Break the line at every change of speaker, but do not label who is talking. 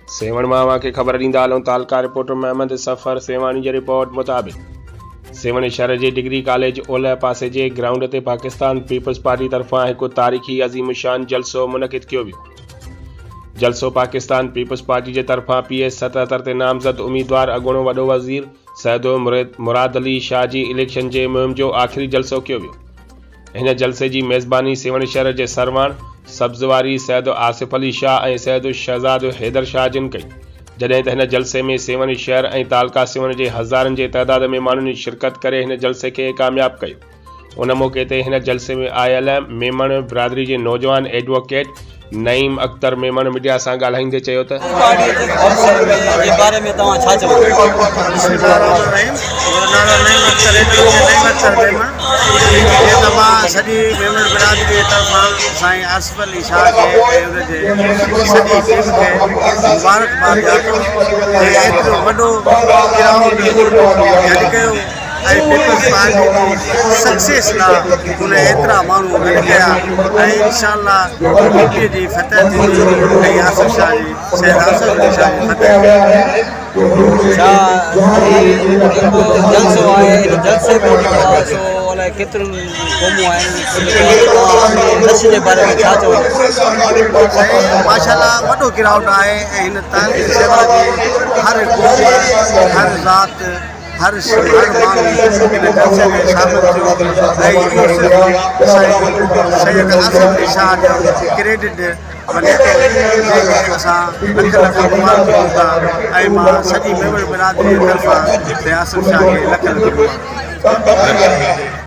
सेवण मां के ख़बर ॾींदा हलूं तालका रिपोर्टर महमद सफ़र सेवानी जी रिपोर्ट मुताबिक़ सेवण शहर के डिग्री कॉलेज ओलह पासे के ग्राउंड ते पाकिस्तान पीपल्स पार्टी तरफा एक तारीख़ी अज़ीम शान जलसो मुनक़िद किया वियो। जलसो पाकिस्तान पीपल्स पार्टी के तरफा PS 77 ते नामज़द उम्मीदवार अगूणो वॾो वज़ीर सैदो मुराद अली शाह की इलेक्शन के मुहिम जो आख़िरी जलसो किया वियो। इन जलसे की मेज़बानी सेवण शहर के सरवाण सब्ज़वारी सैदो आसिफ अली शाह और सैदो शहजाद हैदर शाह जिन कई, जडें त इन जलसे में सेवण शहर और तालका सेवण के हज़ारन के तादाद में मानुन शिरकत करे इन जलसे के कामयाब कयो। उन मौके ते हिन जलसे में आयल मेमण बिरादरी के नौजवान एडवोकेट नईम अख्तर मेमण मीडिया से ॻाल्हाईंदे चयो त
सॼी मेमण बिरादरी की तरफा साईं आसिफ अली शाह के सॼी टीम के मुबारकबाद एतिरो वॾो ग्राउंड कयो पीपल्स पार्टी सक्सेस ला उन एतिरा माण्हू गॾु कया इंशाअल्लाह बीपी जी फतह थी आसिफ शाह जी सैयद आसिफ अली शाह जी फतह
जलसो आहे जलसे में केतिरनि क़ौमूं आहिनि जलसे जे बारे में छा चवो?
माशाअल्लाह वॾो ग्राउंड आहे ऐं हिन तालीम सेवा जी हर क़ौम हर ज़ात हर माण्हू इन जलसे में शामिल थियो ऐं इहो सिर्फ़ु सैयद आसिफ अली शाह जो क्रेडिट वञे थो जंहिंखे असां लख लख मुबारक ॾियूं था ऐं मां सॼी मेमण बिरादरी जी तरफ़ां आसिफ शाह खे लख लख मुबारक।